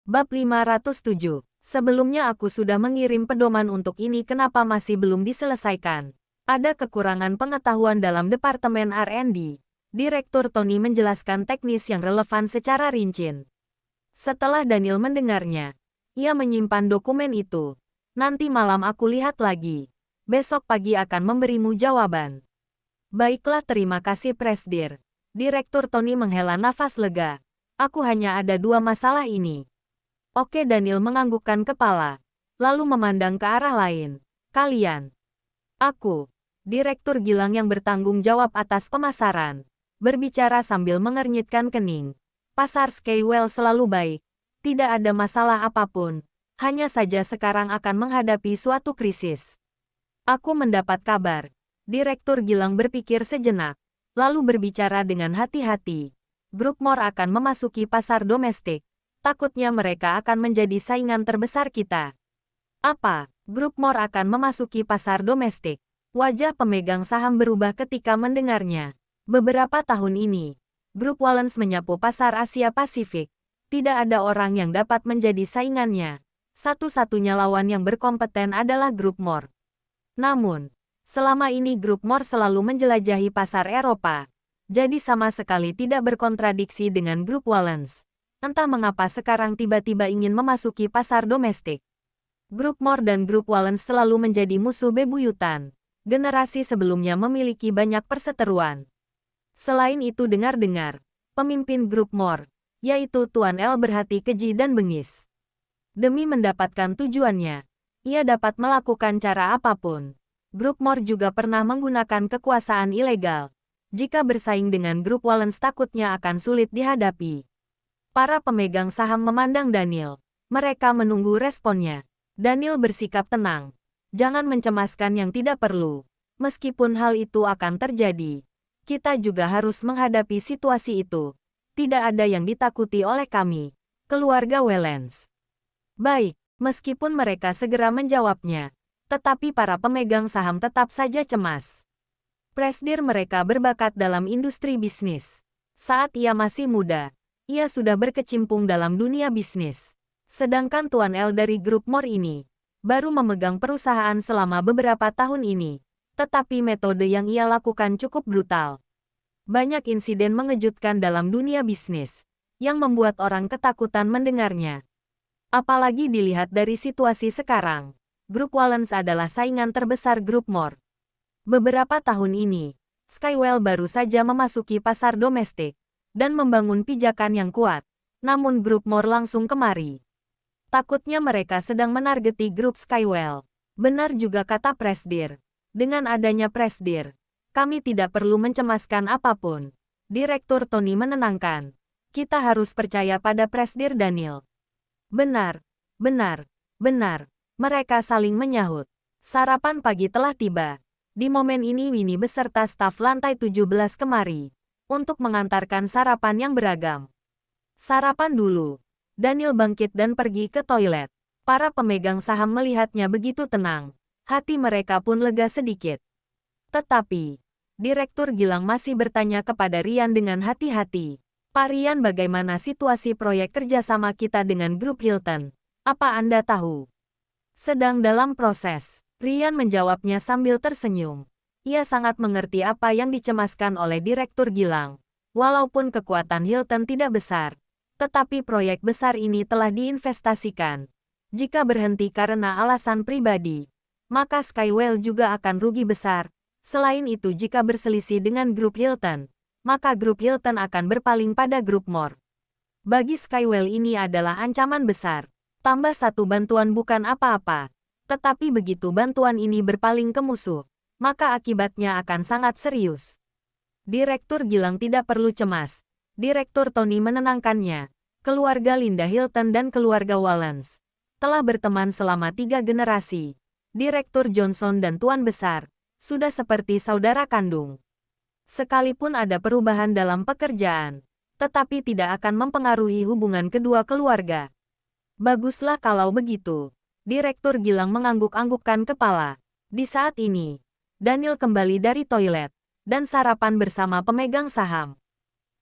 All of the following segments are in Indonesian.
Bab 507. Sebelumnya aku sudah mengirim pedoman untuk ini, kenapa masih belum diselesaikan? Ada kekurangan pengetahuan dalam Departemen R&D. Direktur Tony menjelaskan teknis yang relevan secara rinci. Setelah Daniel mendengarnya, ia menyimpan dokumen itu. Nanti malam aku lihat lagi. Besok pagi akan memberimu jawaban. Baiklah, terima kasih Presdir. Direktur Tony menghela nafas lega. Aku hanya ada dua masalah ini. Oke, Daniel menganggukkan kepala, lalu memandang ke arah lain. Kalian. Aku. Direktur Gilang yang bertanggung jawab atas pemasaran. Berbicara sambil mengernyitkan kening. Pasar Skywell selalu baik. Tidak ada masalah apapun. Hanya saja sekarang akan menghadapi suatu krisis. Aku mendapat kabar. Direktur Gilang berpikir sejenak, lalu berbicara dengan hati-hati. Grup More akan memasuki pasar domestik. Takutnya mereka akan menjadi saingan terbesar kita. Apa? Grup More akan memasuki pasar domestik. Wajah pemegang saham berubah ketika mendengarnya. Beberapa tahun ini, Grup Wallens menyapu pasar Asia Pasifik. Tidak ada orang yang dapat menjadi saingannya. Satu-satunya lawan yang berkompeten adalah Grup More. Namun, selama ini Grup More selalu menjelajahi pasar Eropa. Jadi sama sekali tidak berkontradiksi dengan Grup Wallens. Entah mengapa sekarang tiba-tiba ingin memasuki pasar domestik. Grup More dan Grup Wallens selalu menjadi musuh bebuyutan. Generasi sebelumnya memiliki banyak perseteruan. Selain itu, dengar-dengar, pemimpin Grup More, yaitu Tuan L, berhati keji dan bengis. Demi mendapatkan tujuannya, ia dapat melakukan cara apapun. Grup More juga pernah menggunakan kekuasaan ilegal. Jika bersaing dengan Grup Wallens, takutnya akan sulit dihadapi. Para pemegang saham memandang Daniel. Mereka menunggu responnya. Daniel bersikap tenang. Jangan mencemaskan yang tidak perlu. Meskipun hal itu akan terjadi, kita juga harus menghadapi situasi itu. Tidak ada yang ditakuti oleh kami, keluarga Wallens. Baik, meskipun mereka segera menjawabnya, tetapi para pemegang saham tetap saja cemas. Presdir mereka berbakat dalam industri bisnis. Saat ia masih muda, ia sudah berkecimpung dalam dunia bisnis. Sedangkan Tuan L dari Grup More ini baru memegang perusahaan selama beberapa tahun ini. Tetapi metode yang ia lakukan cukup brutal. Banyak insiden mengejutkan dalam dunia bisnis yang membuat orang ketakutan mendengarnya. Apalagi dilihat dari situasi sekarang. Grup Wallens adalah saingan terbesar Grup More. Beberapa tahun ini, Skywell baru saja memasuki pasar domestik dan membangun pijakan yang kuat. Namun Grup More langsung kemari. Takutnya mereka sedang menargeti Grup Skywell. Benar juga kata Presdir. Dengan adanya Presdir, kami tidak perlu mencemaskan apapun. Direktur Tony menenangkan. Kita harus percaya pada Presdir Daniel. Benar, benar, benar. Mereka saling menyahut. Sarapan pagi telah tiba. Di momen ini Winnie beserta staf lantai 17 kemari untuk mengantarkan sarapan yang beragam. Sarapan dulu. Daniel bangkit dan pergi ke toilet. Para pemegang saham melihatnya begitu tenang. Hati mereka pun lega sedikit. Tetapi, Direktur Gilang masih bertanya kepada Rian dengan hati-hati. Pak Rian, bagaimana situasi proyek kerjasama kita dengan Grup Hilton? Apa Anda tahu? Sedang dalam proses. Rian menjawabnya sambil tersenyum. Ia sangat mengerti apa yang dicemaskan oleh Direktur Gilang. Walaupun kekuatan Hilton tidak besar, tetapi proyek besar ini telah diinvestasikan. Jika berhenti karena alasan pribadi, maka Skywell juga akan rugi besar. Selain itu, jika berselisih dengan Grup Hilton, maka Grup Hilton akan berpaling pada Grup More. Bagi Skywell ini adalah ancaman besar. Tambah satu bantuan bukan apa-apa. Tetapi begitu bantuan ini berpaling ke musuh, maka akibatnya akan sangat serius. Direktur Gilang tidak perlu cemas. Direktur Tony menenangkannya. Keluarga Linda Hilton dan keluarga Wallens telah berteman selama 3 generasi. Direktur Johnson dan Tuan Besar sudah seperti saudara kandung. Sekalipun ada perubahan dalam pekerjaan, tetapi tidak akan mempengaruhi hubungan kedua keluarga. Baguslah kalau begitu. Direktur Gilang mengangguk-anggukkan kepala. Di saat ini, Daniel kembali dari toilet dan sarapan bersama pemegang saham.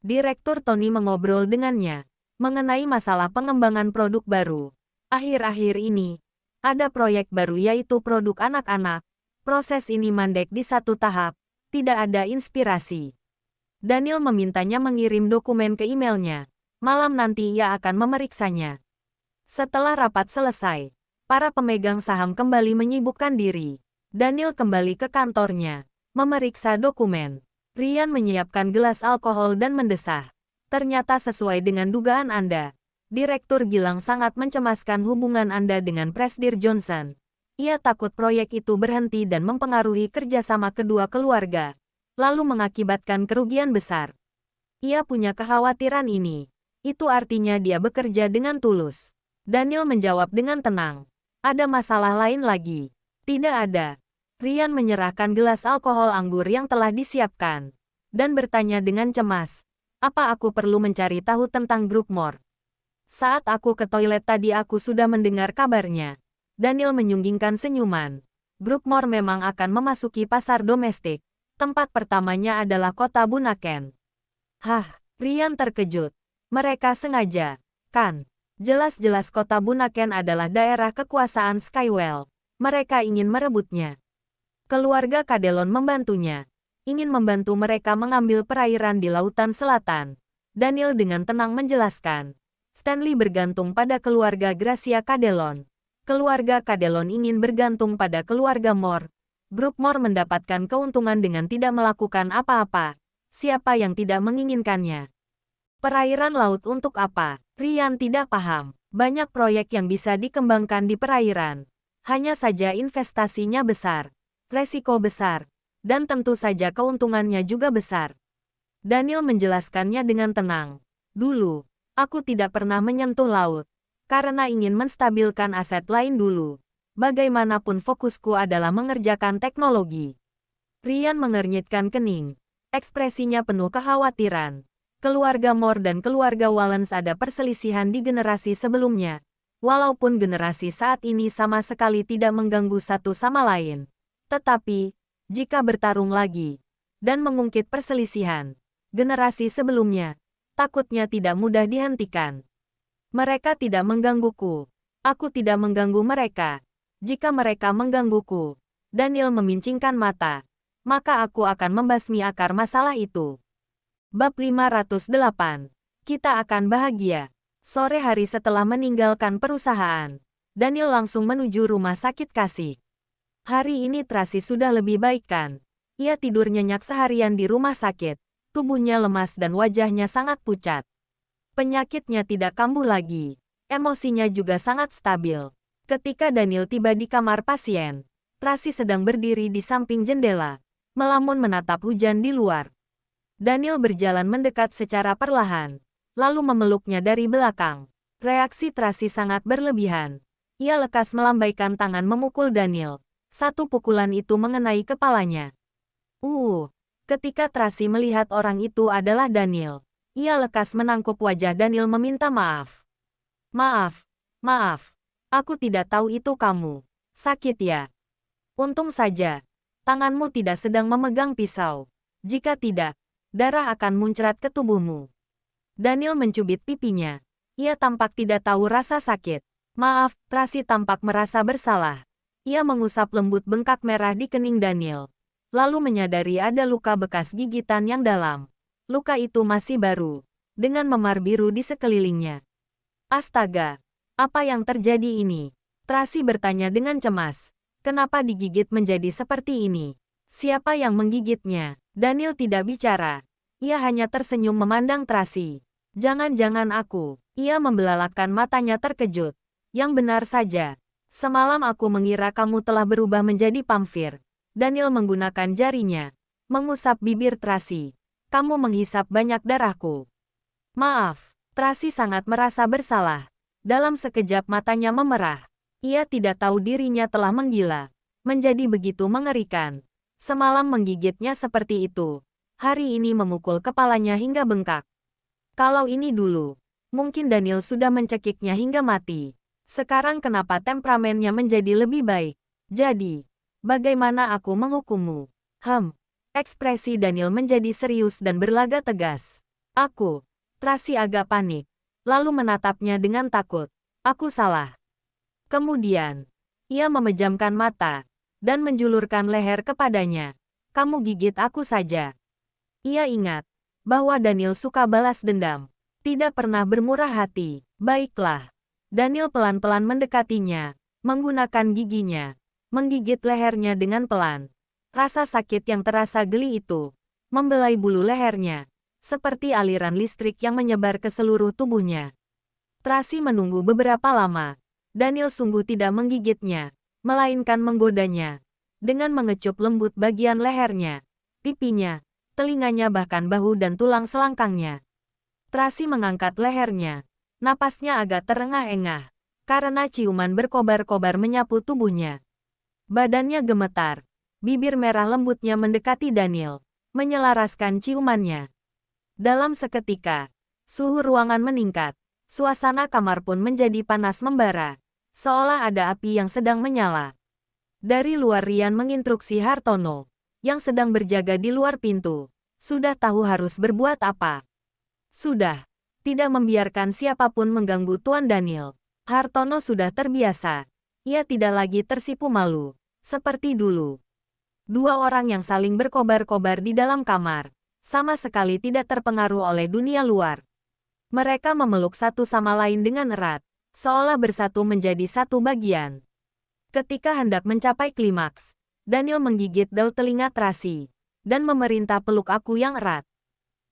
Direktur Tony mengobrol dengannya. mengenai masalah pengembangan produk baru. Akhir-akhir ini, ada proyek baru yaitu produk anak-anak. Proses ini mandek di satu tahap, tidak ada inspirasi. Daniel memintanya mengirim dokumen ke emailnya. Malam nanti ia akan memeriksanya. Setelah rapat selesai, para pemegang saham kembali menyibukkan diri. Daniel kembali ke kantornya, memeriksa dokumen. Ryan menyiapkan gelas alkohol dan mendesah. Ternyata sesuai dengan dugaan Anda. Direktur Gilang sangat mencemaskan hubungan Anda dengan Presidir Johnson. Ia takut proyek itu berhenti dan mempengaruhi kerjasama kedua keluarga, lalu mengakibatkan kerugian besar. Ia punya kekhawatiran ini. Itu artinya dia bekerja dengan tulus. Daniel menjawab dengan tenang. Ada masalah lain lagi? Tidak ada. Ryan menyerahkan gelas alkohol anggur yang telah disiapkan, dan bertanya dengan cemas. Apa aku perlu mencari tahu tentang grup Moore? Saat aku ke toilet tadi aku sudah mendengar kabarnya. Daniel menyunggingkan senyuman. Grup Moore memang akan memasuki pasar domestik. Tempat pertamanya adalah kota Bunaken. Hah, Ryan terkejut. Mereka sengaja, kan? Jelas-jelas kota Bunaken adalah daerah kekuasaan Skywell. Mereka ingin merebutnya. Keluarga Cadelon membantunya. Ingin membantu mereka mengambil perairan di Lautan Selatan. Daniel dengan tenang menjelaskan. Stanley bergantung pada keluarga Gracia Cadelon. Keluarga Cadelon ingin bergantung pada keluarga Moore. Grup Moore mendapatkan keuntungan dengan tidak melakukan apa-apa. Siapa yang tidak menginginkannya? Perairan laut untuk apa? Ryan tidak paham. Banyak proyek yang bisa dikembangkan di perairan. Hanya saja investasinya besar. Resiko besar. Dan tentu saja keuntungannya juga besar. Daniel menjelaskannya dengan tenang. Dulu, aku tidak pernah menyentuh laut. Karena ingin menstabilkan aset lain dulu. Bagaimanapun fokusku adalah mengerjakan teknologi. Ryan mengernyitkan kening. Ekspresinya penuh kekhawatiran. Keluarga Moore dan keluarga Wallens ada perselisihan di generasi sebelumnya. Walaupun generasi saat ini sama sekali tidak mengganggu satu sama lain. Tetapi, jika bertarung lagi, dan mengungkit perselisihan, generasi sebelumnya, takutnya tidak mudah dihentikan. Mereka tidak menggangguku. Aku tidak mengganggu mereka. Jika mereka menggangguku, Daniel memincingkan mata, maka aku akan membasmi akar masalah itu. Bab 508. Kita akan bahagia. Sore hari setelah meninggalkan perusahaan, Daniel langsung menuju rumah sakit kasih. Hari ini Tracy sudah lebih baik kan? Ia tidur nyenyak seharian di rumah sakit. Tubuhnya lemas dan wajahnya sangat pucat. Penyakitnya tidak kambuh lagi. Emosinya juga sangat stabil. Ketika Daniel tiba di kamar pasien, Tracy sedang berdiri di samping jendela, melamun menatap hujan di luar. Daniel berjalan mendekat secara perlahan, lalu memeluknya dari belakang. Reaksi Tracy sangat berlebihan. Ia lekas melambaikan tangan memukul Daniel. Satu pukulan itu mengenai kepalanya. Ketika Tracy melihat orang itu adalah Daniel, ia lekas menangkup wajah Daniel meminta maaf. Maaf. Aku tidak tahu itu kamu. Sakit ya? Untung saja, tanganmu tidak sedang memegang pisau. Jika tidak, darah akan muncrat ke tubuhmu. Daniel mencubit pipinya. Ia tampak tidak tahu rasa sakit. Maaf, Tracy tampak merasa bersalah. Ia mengusap lembut bengkak merah di kening Daniel. Lalu menyadari ada luka bekas gigitan yang dalam. Luka itu masih baru, dengan memar biru di sekelilingnya. Astaga, apa yang terjadi ini? Tracy bertanya dengan cemas. Kenapa digigit menjadi seperti ini? Siapa yang menggigitnya? Daniel tidak bicara. Ia hanya tersenyum memandang Tracy. Jangan-jangan aku. Ia membelalakkan matanya terkejut. Yang benar saja. Semalam aku mengira kamu telah berubah menjadi vampir. Daniel menggunakan jarinya, mengusap bibir Tracy. Kamu menghisap banyak darahku. Maaf, Tracy sangat merasa bersalah. Dalam sekejap matanya memerah. Ia tidak tahu dirinya telah menggila. Menjadi begitu mengerikan. Semalam menggigitnya seperti itu. Hari ini memukul kepalanya hingga bengkak. Kalau ini dulu, mungkin Daniel sudah mencekiknya hingga mati. Sekarang kenapa temperamennya menjadi lebih baik? Jadi, bagaimana aku menghukummu? Ekspresi Daniel menjadi serius dan berlaga tegas. Tracy agak panik. lalu menatapnya dengan takut. Aku salah. Kemudian, ia memejamkan mata dan menjulurkan leher kepadanya. Kamu gigit aku saja. Ia ingat bahwa Daniel suka balas dendam. Tidak pernah bermurah hati. Baiklah. Daniel pelan-pelan mendekatinya, menggunakan giginya, menggigit lehernya dengan pelan. Rasa sakit yang terasa geli itu membelai bulu lehernya, seperti aliran listrik yang menyebar ke seluruh tubuhnya. Tracy menunggu beberapa lama. Daniel sungguh tidak menggigitnya, melainkan menggodanya. Dengan mengecup lembut bagian lehernya, pipinya, telinganya bahkan bahu dan tulang selangkangnya. Tracy mengangkat lehernya. Napasnya agak terengah-engah, karena ciuman berkobar-kobar menyapu tubuhnya. Badannya gemetar. Bibir merah lembutnya mendekati Daniel, menyelaraskan ciumannya. Dalam seketika, suhu ruangan meningkat. Suasana kamar pun menjadi panas membara, seolah ada api yang sedang menyala. Dari luar Rian menginstruksi Hartono, yang sedang berjaga di luar pintu. Sudah tahu harus berbuat apa. Sudah, tidak membiarkan siapapun mengganggu Tuan Daniel. Hartono sudah terbiasa. Ia tidak lagi tersipu malu, seperti dulu. Dua orang yang saling berkobar-kobar di dalam kamar, sama sekali tidak terpengaruh oleh dunia luar. Mereka memeluk satu sama lain dengan erat, seolah bersatu menjadi satu bagian. Ketika hendak mencapai klimaks, Daniel menggigit daun telinga Tracy, dan memerintah peluk aku yang erat.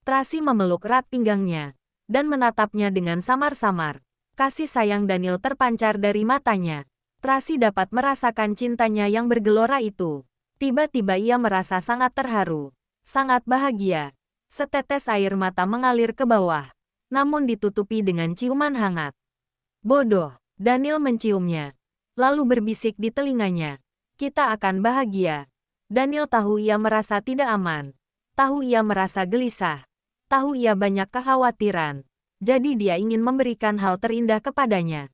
Tracy memeluk erat pinggangnya, dan menatapnya dengan samar-samar. Kasih sayang Daniel terpancar dari matanya. Tracy dapat merasakan cintanya yang bergelora itu. Tiba-tiba ia merasa sangat terharu, sangat bahagia. Setetes air mata mengalir ke bawah, namun ditutupi dengan ciuman hangat. Bodoh, Daniel menciumnya, lalu berbisik di telinganya. Kita akan bahagia. Daniel tahu ia merasa tidak aman, tahu ia merasa gelisah, tahu ia banyak kekhawatiran. Jadi dia ingin memberikan hal terindah kepadanya.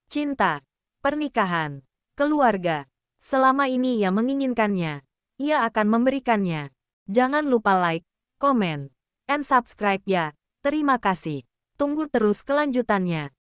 Cinta, pernikahan, keluarga. Selama ini ia menginginkannya. Ia akan memberikannya. Jangan lupa like, komen, and subscribe ya. Terima kasih. Tunggu terus kelanjutannya.